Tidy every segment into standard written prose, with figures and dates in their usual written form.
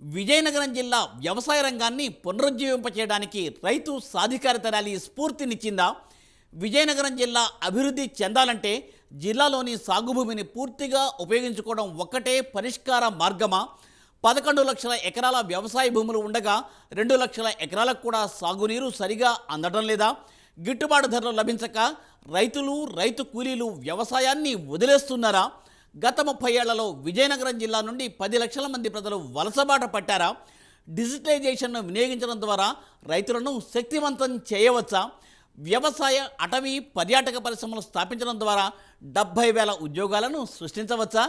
విజయనగరం జిల్లా వ్యవసాయ రంగాన్ని పునరుజ్జీవింపచేయడానికి రైతు సాధికారత ర్యాలీ స్ఫూర్తినిచ్చిందా? విజయనగరం జిల్లా అభివృద్ధి చెందాలంటే జిల్లాలోని సాగుభూమిని పూర్తిగా ఉపయోగించుకోవడం ఒక్కటే పరిష్కార మార్గమా? 11 లక్షల ఎకరాల వ్యవసాయ భూములు ఉండగా 2 లక్షల ఎకరాలకు కూడా సాగునీరు సరిగా అందడం లేదా? గిట్టుబాటు ధరలు లభించక రైతులు, రైతు కూలీలు వ్యవసాయాన్ని వదిలేస్తున్నారా? గత 30 ఏళ్లలో విజయనగరం జిల్లా నుండి 10 లక్షల మంది ప్రజలు వలసబాట పట్టారా? డిజిటలైజేషన్ను వినియోగించడం ద్వారా రైతులను శక్తివంతం చేయవచ్చా? వ్యవసాయ, అటవీ, పర్యాటక పరిశ్రమలు స్థాపించడం ద్వారా 70,000 ఉద్యోగాలను సృష్టించవచ్చా?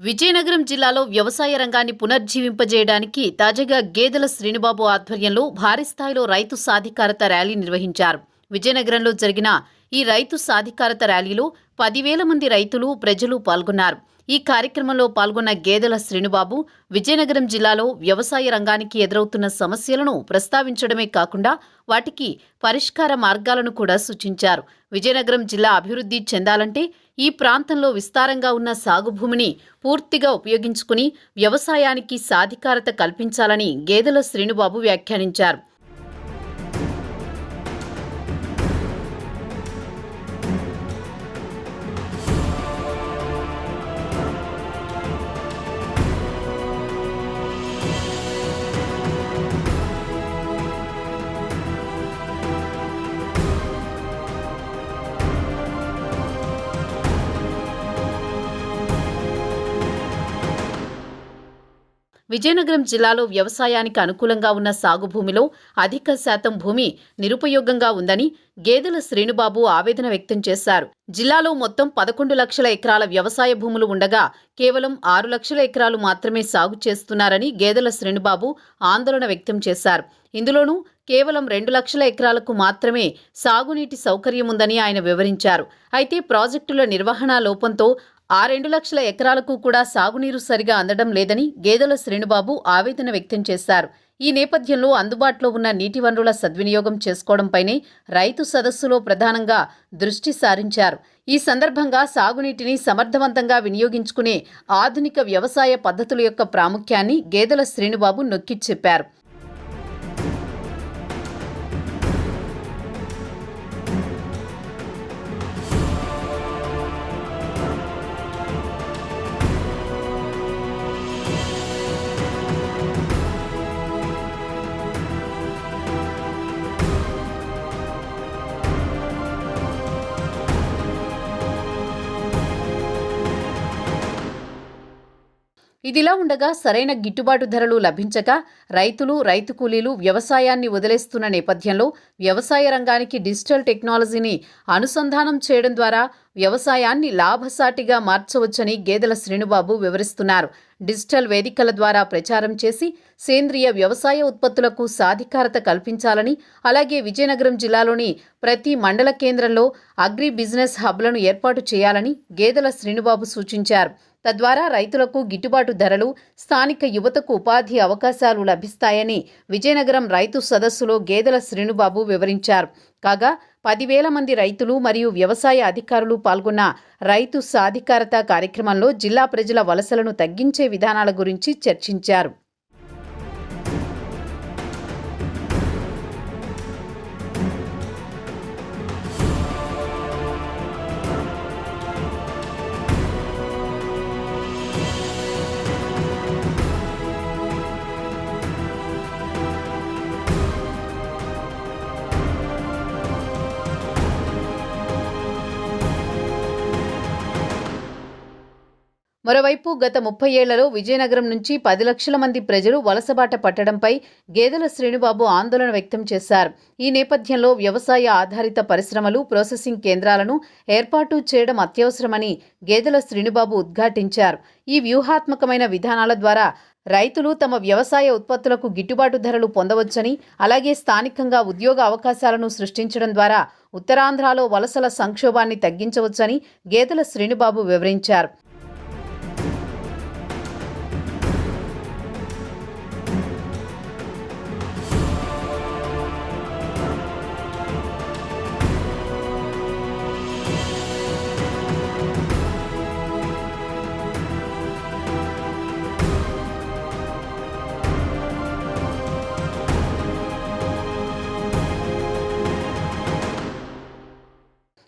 విజయనగరం జిల్లాలో వ్యవసాయ రంగాన్ని పునర్జీవింపజేయడానికి తాజాగా గేదెల శ్రీనుబాబు ఆధ్వర్యంలో భారీ స్థాయిలో రైతు సాధికారత ర్యాలీ నిర్వహించారు. విజయనగరంలో జరిగిన ఈ రైతు సాధికారత ర్యాలీలో 10,000 మంది రైతులు, ప్రజలు పాల్గొన్నారు. ఈ కార్యక్రమంలో పాల్గొన్న గేదెల శ్రీనుబాబు విజయనగరం జిల్లాలో వ్యవసాయ రంగానికి ఎదురవుతున్న సమస్యలను ప్రస్తావించడమే కాకుండా వాటికి పరిష్కార మార్గాలను కూడా సూచించారు. విజయనగరం జిల్లా అభివృద్ధి చెందాలంటే ఈ ప్రాంతంలో విస్తారంగా ఉన్న సాగు భూమిని పూర్తిగా ఉపయోగించుకుని వ్యవసాయానికి సాధికారత కల్పించాలని గేదెల శ్రీనుబాబు వ్యాఖ్యానించారు. విజయనగరం జిల్లాలో వ్యవసాయానికి అనుకూలంగా ఉన్న సాగు భూమిలో అధిక శాతం భూమి నిరుపయోగంగా ఉందని గేదెల శ్రీనుబాబు ఆవేదన వ్యక్తం చేశారు. జిల్లాలో మొత్తం 11 లక్షల ఎకరాల వ్యవసాయ భూములు ఉండగా కేవలం 6 లక్షల ఎకరాలు మాత్రమే సాగు చేస్తున్నారని గేదెల శ్రీనుబాబు ఆందోళన వ్యక్తం చేశారు. ఇందులోనూ కేవలం 2 లక్షల ఎకరాలకు మాత్రమే సాగునీటి సౌకర్యం ఉందని ఆయన వివరించారు. అయితే ప్రాజెక్టుల నిర్వహణ లోపంతో ఆ 2 లక్షల ఎకరాలకు కూడా సాగునీరు సరిగా అందడం లేదని గేదెల శ్రీనుబాబు ఆవేదన వ్యక్తం చేశారు. ఈ నేపథ్యంలో అందుబాటులో ఉన్న నీటి వనరుల సద్వినియోగం చేసుకోవడంపైనే రైతు సదస్సులో ప్రధానంగా దృష్టి సారించారు. ఈ సందర్భంగా సాగునీటిని సమర్థవంతంగా వినియోగించుకునే ఆధునిక వ్యవసాయ పద్ధతుల యొక్క ప్రాముఖ్యాన్ని గేదెల శ్రీనుబాబు నొక్కి చెప్పారు. ఇదిలా ఉండగా సరైన గిట్టుబాటు ధరలు లభించక రైతులు, రైతు కూలీలు వ్యవసాయాన్ని వదిలేస్తున్న నేపథ్యంలో వ్యవసాయ రంగానికి డిజిటల్ టెక్నాలజీని అనుసంధానం చేయడం ద్వారా వ్యవసాయాన్ని లాభసాటిగా మార్చవచ్చని గేదెల శ్రీనుబాబు వివరిస్తున్నారు. డిజిటల్ వేదికల ద్వారా ప్రచారం చేసి సేంద్రియ వ్యవసాయ ఉత్పత్తులకు సాధికారత కల్పించాలని, అలాగే విజయనగరం జిల్లాలోని ప్రతి మండల కేంద్రంలో అగ్రి బిజినెస్ హబ్లను ఏర్పాటు చేయాలని గేదెల శ్రీనుబాబు సూచించారు. తద్వారా రైతులకు గిట్టుబాటు ధరలు, స్థానిక యువతకు ఉపాధి అవకాశాలు లభిస్తాయని విజయనగరం రైతు సదస్సులో గేదెల శ్రీనుబాబు వివరించారు. కాగా 10,000 మంది రైతులు మరియు వ్యవసాయ అధికారులు పాల్గొన్న రైతు సాధికారత కార్యక్రమంలో జిల్లా ప్రజల వలసలను తగ్గించే విధానాల గురించి చర్చించారు. మరోవైపు గత 30 ఏళ్లలో విజయనగరం నుంచి 10 లక్షల మంది ప్రజలు వలసబాట పట్టడంపై గేదెల శ్రీనుబాబు ఆందోళన వ్యక్తం చేశారు. ఈ నేపథ్యంలో వ్యవసాయ ఆధారిత పరిశ్రమలు, ప్రాసెసింగ్ కేంద్రాలను ఏర్పాటు చేయడం అత్యవసరమని గేదెల శ్రీనుబాబు ఉద్ఘాటించారు. ఈ వ్యూహాత్మకమైన విధానాల ద్వారా రైతులు తమ వ్యవసాయ ఉత్పత్తులకు గిట్టుబాటు ధరలు పొందవచ్చని, అలాగే స్థానికంగా ఉద్యోగ అవకాశాలను సృష్టించడం ద్వారా ఉత్తరాంధ్రలో వలసల సంక్షోభాన్ని తగ్గించవచ్చని గేదెల శ్రీనుబాబు వివరించారు.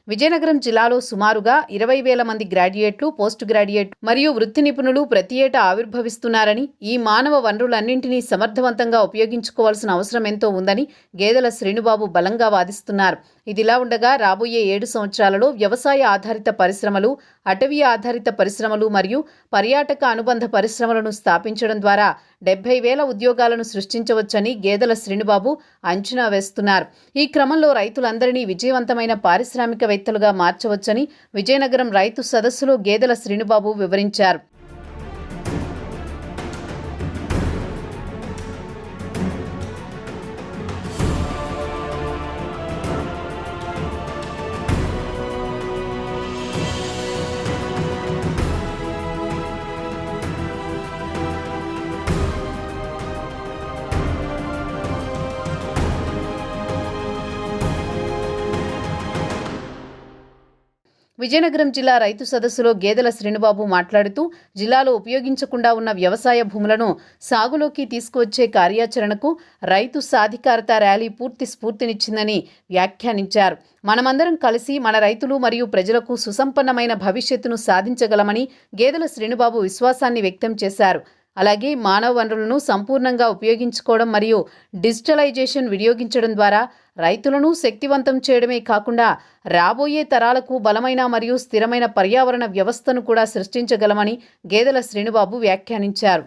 విజయనగరం జిల్లాలో సుమారుగా 20,000 మంది గ్రాడ్యుయేట్లు, పోస్ట్ గ్రాడ్యుయేట్ మరియు వృత్తి నిపుణులు ప్రతి ఏటా ఆవిర్భవిస్తున్నారని, ఈ మానవ వనరులన్నింటినీ సమర్థవంతంగా ఉపయోగించుకోవాల్సిన అవసరం ఎంతో ఉందని గేదెల శ్రీనుబాబు బలంగా వాదిస్తున్నారు. ఇదిలా ఉండగా రాబోయే 7 సంవత్సరాలలో వ్యవసాయ ఆధారిత పరిశ్రమలు, అటవీ ఆధారిత పరిశ్రమలు మరియు పర్యాటక అనుబంధ పరిశ్రమలను స్థాపించడం ద్వారా 70,000 ఉద్యోగాలను సృష్టించవచ్చని గేదెల శ్రీనుబాబు అంచనా వేస్తున్నారు. ఈ క్రమంలో రైతులందరినీ విజయవంతమైన పారిశ్రామికవేత్తలుగా మార్చవచ్చని విజయనగరం రైతు సదస్సులో గేదెల శ్రీనుబాబు వివరించారు. విజయనగరం జిల్లా రైతు సదస్సులో గేదెల శ్రీనుబాబు మాట్లాడుతూ, జిల్లాలో ఉపయోగించకుండా ఉన్న వ్యవసాయ భూములను సాగులోకి తీసుకువచ్చే కార్యాచరణకు రైతు సాధికారత ర్యాలీ పూర్తి స్ఫూర్తినిచ్చిందని వ్యాఖ్యానించారు. మనమందరం కలిసి మన రైతులు మరియు ప్రజలకు సుసంపన్నమైన భవిష్యత్తును సాధించగలమని గేదెల శ్రీనుబాబు విశ్వాసాన్ని వ్యక్తం చేశారు. అలాగే మానవ వనరులను సంపూర్ణంగా ఉపయోగించుకోవడం మరియు డిజిటలైజేషన్ వినియోగించడం ద్వారా రైతులను శక్తివంతం చేయడమే కాకుండా రాబోయే తరాలకు బలమైన మరియు స్థిరమైన పర్యావరణ వ్యవస్థను కూడా సృష్టించగలమని గేదెల శ్రీనుబాబు వ్యాఖ్యానించారు.